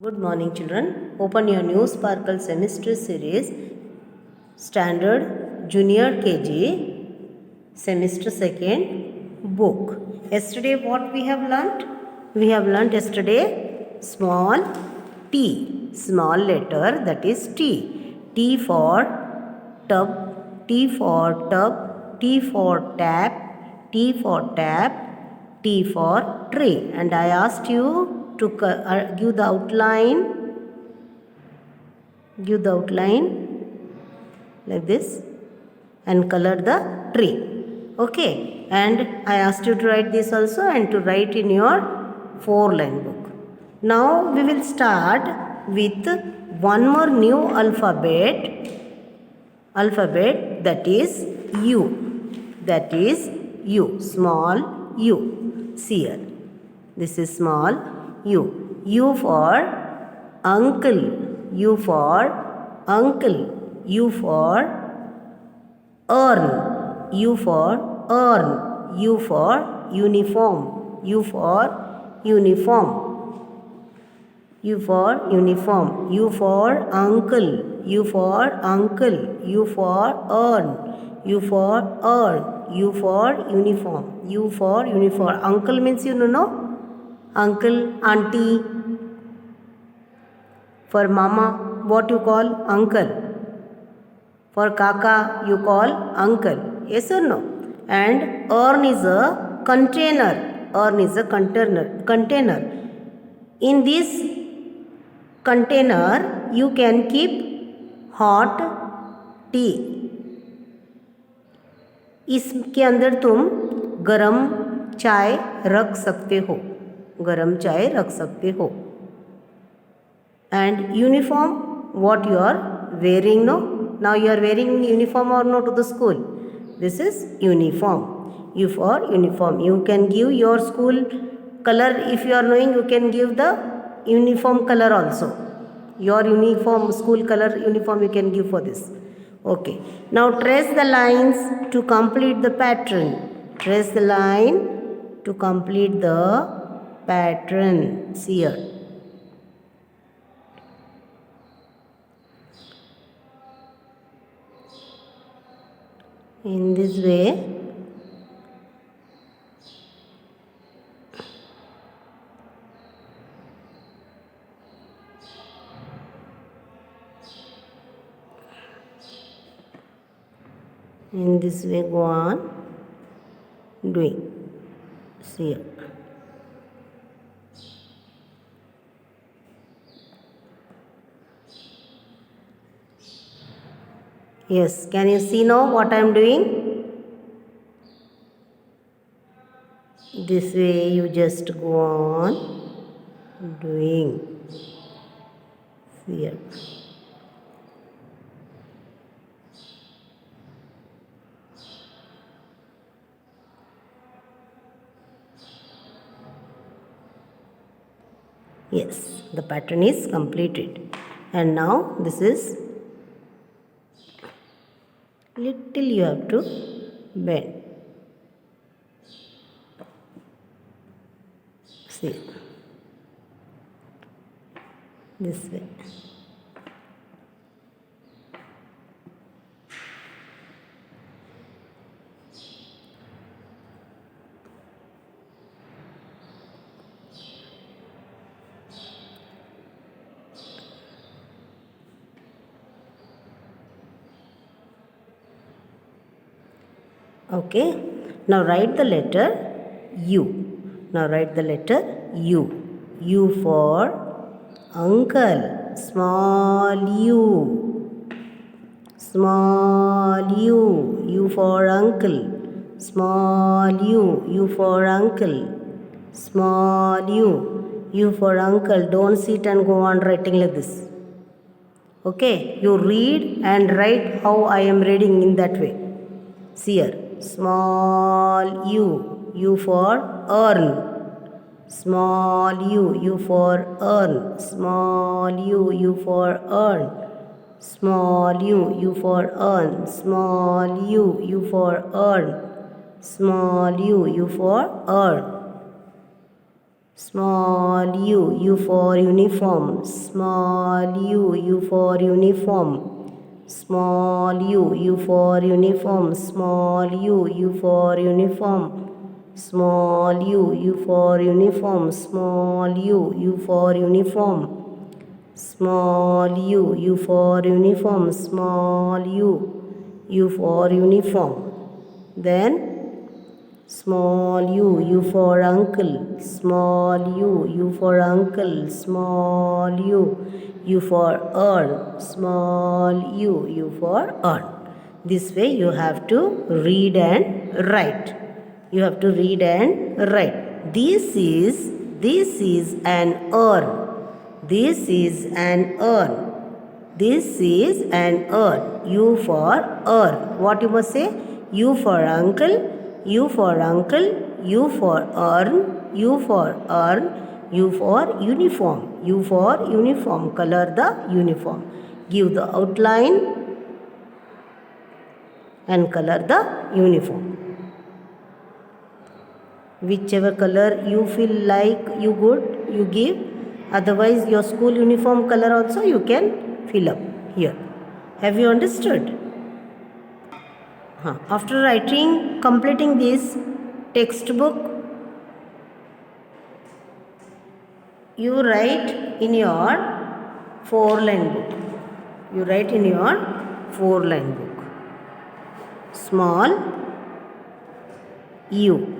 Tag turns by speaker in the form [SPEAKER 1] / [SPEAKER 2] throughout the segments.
[SPEAKER 1] Good morning, children. Open your new Sparkle semester series, Standard Junior KG, Semester 2nd book. Yesterday, what we have learnt? We have learnt yesterday small t, small letter, that is T. T for tub, T for tub, T for tap, T for tap, T for tree. And I asked you to give the outline like this and color the tree. Okay, and I asked you to write this also and to write in your 4-line book. Now we will start with one more new alphabet, that is U. That is U, small U. See here, this is small U. U for uncle, U for uncle, U for earn, U for earn, U for uniform, U for uniform, U for uniform, U for uncle, U for uncle, U for earn, U for earn, U for uniform, U for uniform. Uncle means you know, uncle, auntie. For mama, what you call? Uncle. For kaka, you call uncle. Yes or no? And urn is a container. Urn is a container. In this container, you can keep hot tea. इसके अंदर तुम गरम चाय रख सकते हो, गरम चाय रख सकते हो. And uniform, what you are wearing, no? Now you are wearing uniform or no to the school? This is uniform. U for uniform. You can give your school color. If you are knowing, you can give the uniform color also. Your uniform, school color uniform you can give for this. Okay. Now trace the lines to complete the pattern. Trace the line to complete the pattern. See here. In this way, go on doing. See here. Yes, can you see now what I am doing? This way you just go on doing. See here. Yes, the pattern is completed. And now this is little you have to bend. See, this way. Okay, now write the letter U. Now write the letter U. U for uncle, small U. Small U. U for uncle, small U. U for uncle, small U. U for uncle. Don't sit and go on writing like this. Okay, you read and write how I am reading in that way. See here. Small U, U for earn. Small U, U for earn. Small U, U for earn. Small U, U for earn. Small U, U for earn. Small U, U for earn. Small U for uniform. Small U for uniform. Small U for uniform. Small U for uniform. Small U for uniform. Small U for uniform. Small U for uniform. Small U for uniform. Then small U for uncle. Small U for uncle. Small U for earn. Small U for earn. This way you have to read and write. You have to read and write. This is an earn. This is an earn. This is an earn. U for earn. What you must say? U for uncle. U for uncle. U for earn. U for earn. U for uniform. U for uniform. Color the uniform. Give the outline and color the uniform. Whichever color you feel like you good, you give. Otherwise, your school uniform color also you can fill up here. Have you understood? After completing this textbook, you write in your 4-line book. You write in your 4-line book. Small U.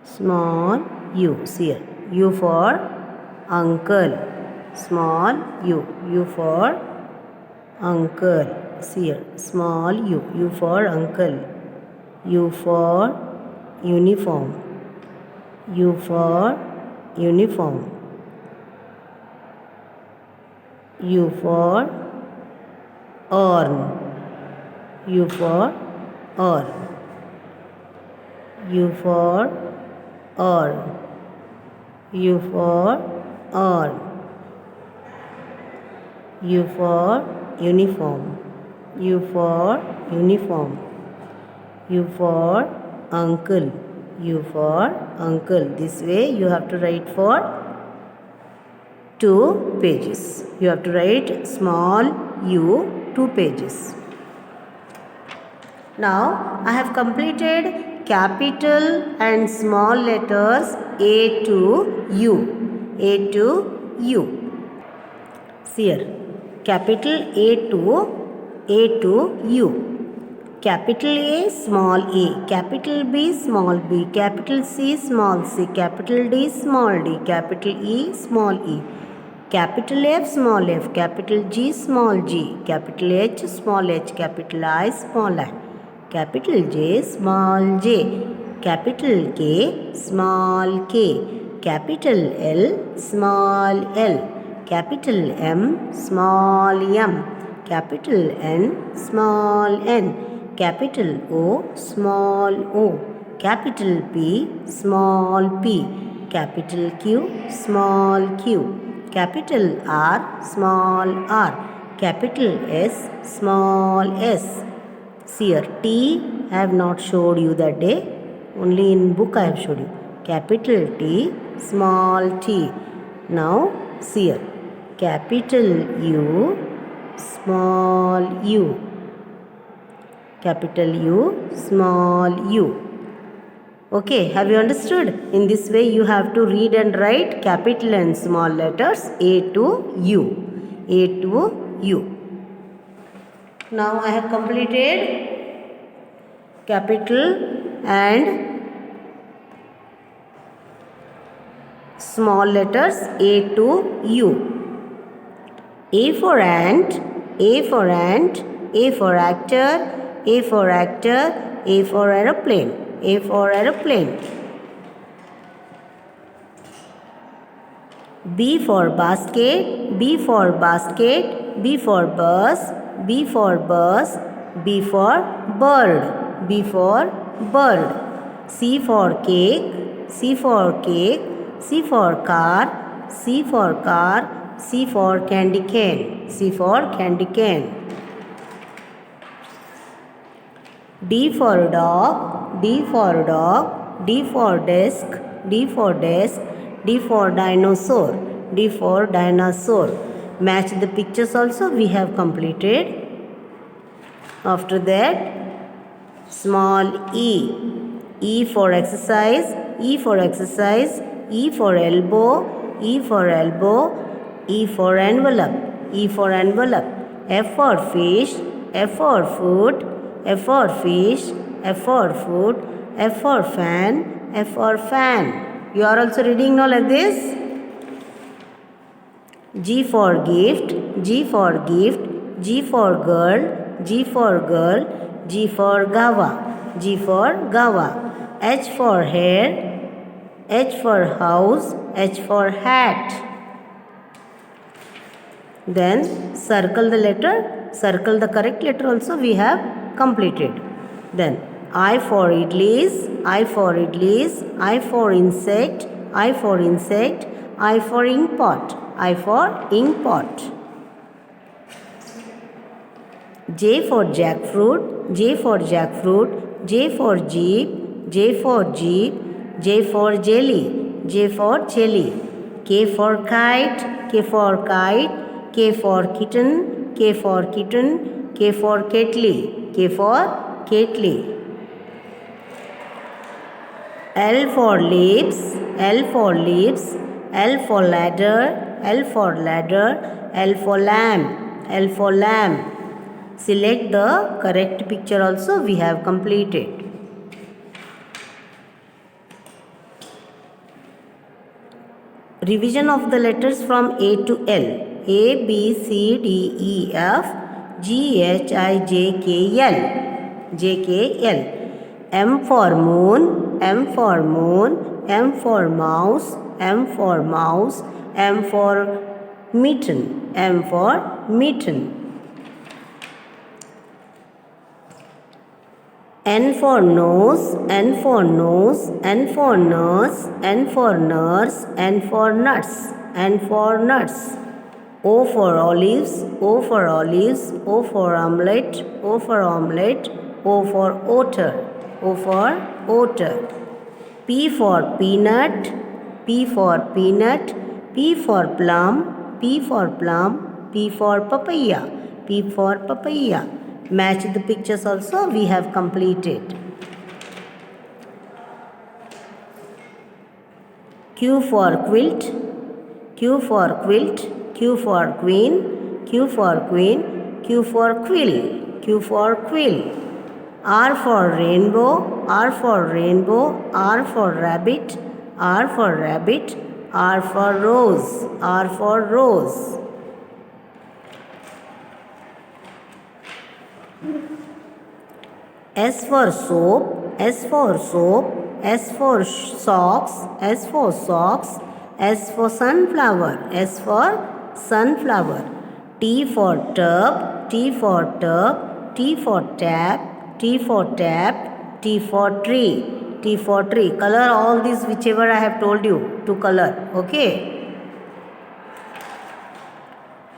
[SPEAKER 1] Small U. See here. U for uncle. Small U. U for uncle. See here. Small U. U for uncle. U for uniform. U for uniform. U for earn. U for earn. U for earn. U for earn. U for uniform. U for uniform. U for uncle. U for uncle. This way you have to write for 2 pages. You have to write small U 2 pages. Now I have completed capital and small letters A to U. A to U. See here. Capital A to U. Capital A, small a. Capital B, small b. Capital C, small c. Capital D, small d. Capital E, small e. Capital F, small f. Capital G, small g. Capital H, small h. Capital I, small I. Capital J, small j. Capital K, small k. Capital L, small l. Capital M, small m. Capital N, small n. Capital O, small o. Capital P, small p. Capital Q, small q. Capital R, small r. Capital S, small s. See here, T I have not showed you that day. Only in book I have showed you. Capital T, small t. Now see here. Capital U, small u. Capital U, small u. Okay, have you understood? In this way you have to read and write capital and small letters A to U. A to U. Now I have completed capital and small letters A to U. A for ant, A for ant, A for actor, A for actor, A for aeroplane, A for aeroplane. B for basket, B for basket, B for bus, B for bus, B for bird, B for bird. C for cake, C for cake, C for car, C for car, C for candy cane, C for candy cane. D for dog, D for dog, D for desk, D for desk, D for dinosaur, D for dinosaur. Match the pictures also we have completed. After that, small e. E for exercise, E for exercise, E for elbow, E for elbow, E for envelope, E for envelope. F for fish, F for food, F for fish, F for food, F for fan, F for fan. You are also reading now like this. G for gift, G for gift, G for girl, G for girl, G for gava, G for gava. H for hair, H for house, H for hat. Then circle the letter, circle the correct letter also we have completed. Then I for idlis, I for idlis, I for insect, I for insect, I for ink pot, I for ink pot. J for jackfruit, J for jackfruit, J for jeep, J for jeep, J for jelly, J for jelly. K for kite, K for kite, K for kitten, K for kitten, K for kettle, K for kettle. L for lips, L for lips, L for ladder, L for ladder, L for lamb, L for lamb. Select the correct picture also we have completed. Revision of the letters from A to L. A, B, C, D, E, F, G, H, I, J, K, L. J, K, L. M for moon, M for moon, M for mouse, M for mouse, M for mitten, M for mitten. N for nose, N for nose, N for nurse, N for nurse, N for nuts, N for nuts. O for olives, O for olives, O for omelette, O for omelette, O for otter, O for otter. P for peanut, P for peanut, P for plum, P for plum, P for papaya, P for papaya. Match the pictures also we have completed. Q for quilt, Q for quilt, Q for queen, Q for queen, Q for quill, Q for quill. R for rainbow, R for rainbow, R for rabbit, R for rabbit, R for rose, R for rose. S for soap, S for soap, S for socks, S for socks, S for sunflower, S for sunflower. T for tub, T for tub, T for tap, T for tap, T for tree, T for tree. Color all these whichever I have told you to color. Okay.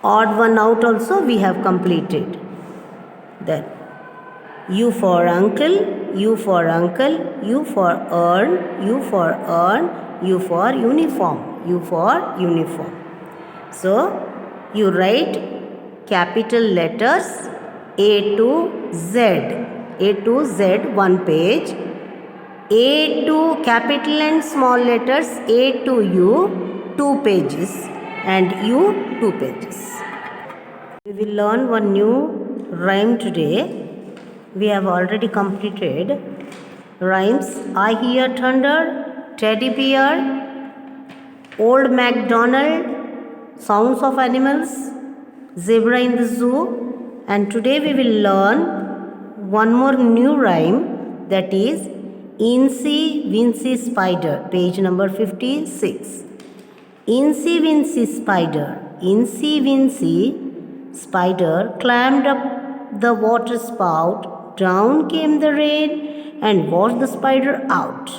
[SPEAKER 1] Odd one out also we have completed. Then U for uncle, U for uncle, U for urn, U for urn, U for uniform, U for uniform. So, you write capital letters A to Z, A to Z one page, A to capital and small letters A to U 2 pages and U 2 pages. We will learn one new rhyme today. We have already completed rhymes. I hear thunder, teddy bear, old MacDonald, sounds of animals, zebra in the zoo. And today we will learn one more new rhyme, that is Incy Wincy Spider, page number 56. Incy Wincy Spider, Incy Wincy Spider climbed up the water spout. Down came the rain and washed the spider out.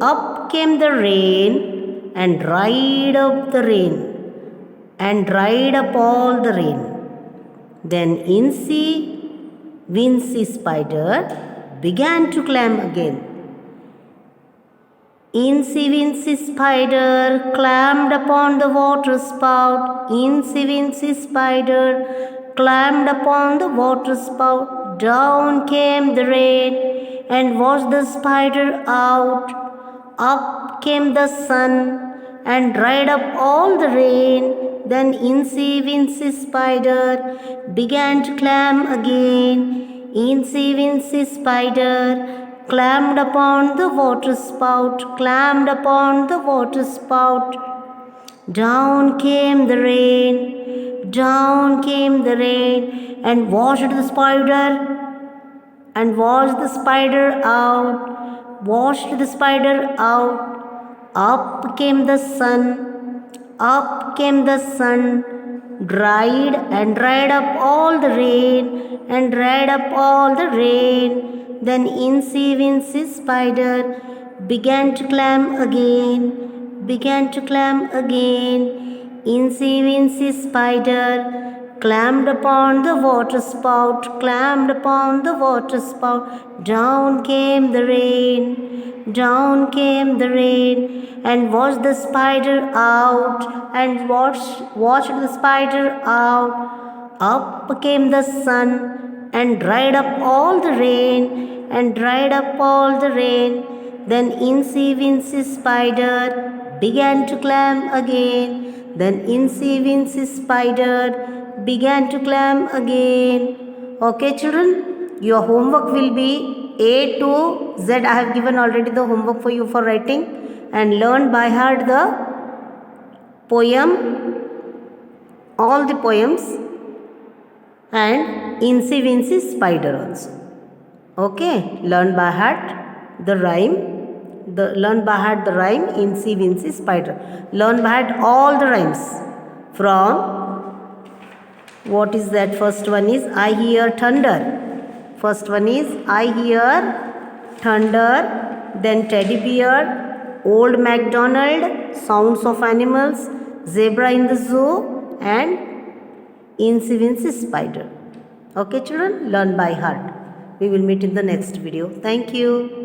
[SPEAKER 1] Up came the rain and dried up the rain and dried up all the rain. Then Incy Wincy Spider began to climb again. Incy Wincy Spider climbed upon the water spout. Incy Wincy Spider climbed upon the water spout. Down came the rain and washed the spider out. Up came the sun and dried up all the rain. Then Incy Wincy Spider began to climb again. Incy Wincy Spider climbed upon the water spout, climbed upon the water spout. Down came the rain, down came the rain, and washed the spider, and washed the spider out, washed the spider out. Up came the sun, up came the sun, dried and dried up all the rain, and dried up all the rain. Then Incy Wincy Spider began to climb again, began to climb again. Incy Wincy Spider climbed upon the water spout, climbed upon the water spout. Down came the rain, down came the rain, and washed the spider out, and washed the spider out. Up came the sun and dried up all the rain, and dried up all the rain. Then Incy Wincy Spider began to climb again. Then Incy Wincy Spider began to climb again. Okay, children, your homework will be A to Z. I have given already the homework for you for writing, and learn by heart the poem, all the poems, and Incy Wincy Spider also. Okay, learn by heart the rhyme, learn by heart the rhyme Incy Wincy Spider. Learn by heart all the rhymes from, what is that? First one is I hear thunder. First one is I hear thunder. Then teddy bear, old MacDonald, sounds of animals, zebra in the zoo, and Incy Wincy Spider. Okay, children, learn by heart. We will meet in the next video. Thank you.